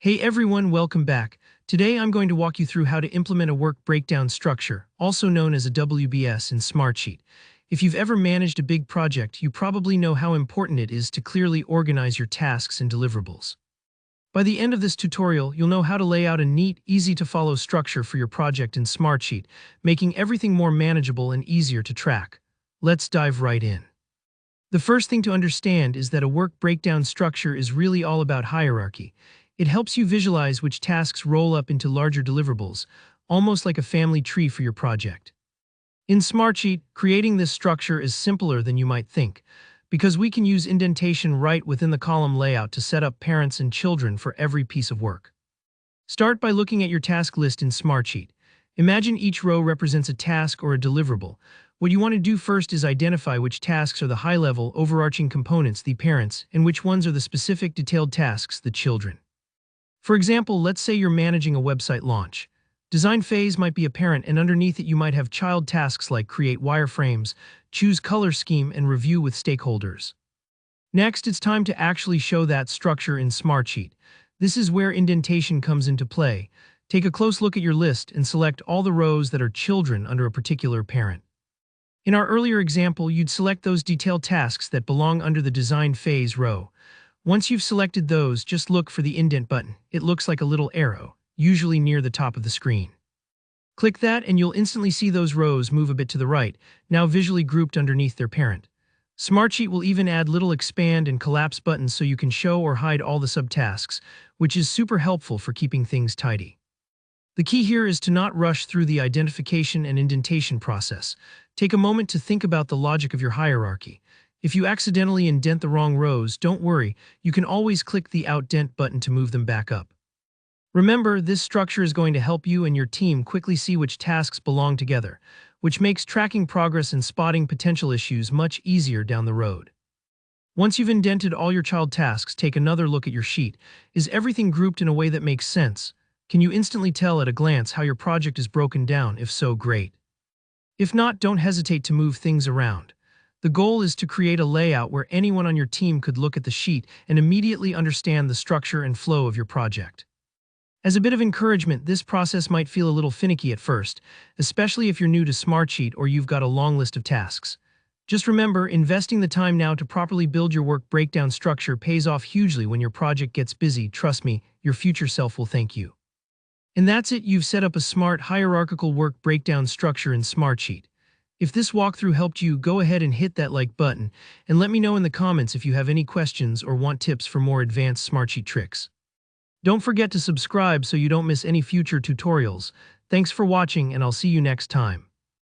Hey everyone, welcome back. Today I'm going to walk you through how to implement a work breakdown structure, also known as a WBS in Smartsheet. If you've ever managed a big project, you probably know how important it is to clearly organize your tasks and deliverables. By the end of this tutorial, you'll know how to lay out a neat, easy-to-follow structure for your project in Smartsheet, making everything more manageable and easier to track. Let's dive right in. The first thing to understand is that a work breakdown structure is really all about hierarchy. It helps you visualize which tasks roll up into larger deliverables, almost like a family tree for your project. In Smartsheet, creating this structure is simpler than you might think, because we can use indentation right within the column layout to set up parents and children for every piece of work. Start by looking at your task list in Smartsheet. Imagine each row represents a task or a deliverable. What you want to do first is identify which tasks are the high-level, overarching components, the parents, and which ones are the specific, detailed tasks, the children. For example, let's say you're managing a website launch. Design phase might be a parent, and underneath it you might have child tasks like create wireframes, choose color scheme, and review with stakeholders. Next, it's time to actually show that structure in Smartsheet. This is where indentation comes into play. Take a close look at your list and select all the rows that are children under a particular parent. In our earlier example, you'd select those detailed tasks that belong under the design phase row. Once you've selected those, just look for the indent button. It looks like a little arrow, usually near the top of the screen. Click that and you'll instantly see those rows move a bit to the right, now visually grouped underneath their parent. Smartsheet will even add little expand and collapse buttons so you can show or hide all the subtasks, which is super helpful for keeping things tidy. The key here is to not rush through the identification and indentation process. Take a moment to think about the logic of your hierarchy. If you accidentally indent the wrong rows, don't worry, you can always click the Outdent button to move them back up. Remember, this structure is going to help you and your team quickly see which tasks belong together, which makes tracking progress and spotting potential issues much easier down the road. Once you've indented all your child tasks, take another look at your sheet. Is everything grouped in a way that makes sense? Can you instantly tell at a glance how your project is broken down? If so, great. If not, don't hesitate to move things around. The goal is to create a layout where anyone on your team could look at the sheet and immediately understand the structure and flow of your project. As a bit of encouragement, this process might feel a little finicky at first, especially if you're new to Smartsheet or you've got a long list of tasks. Just remember, investing the time now to properly build your work breakdown structure pays off hugely when your project gets busy. Trust me, your future self will thank you. And that's it, you've set up a smart, hierarchical work breakdown structure in Smartsheet. If this walkthrough helped you, go ahead and hit that like button, and let me know in the comments if you have any questions or want tips for more advanced Smartsheet tricks. Don't forget to subscribe so you don't miss any future tutorials. Thanks for watching, and I'll see you next time.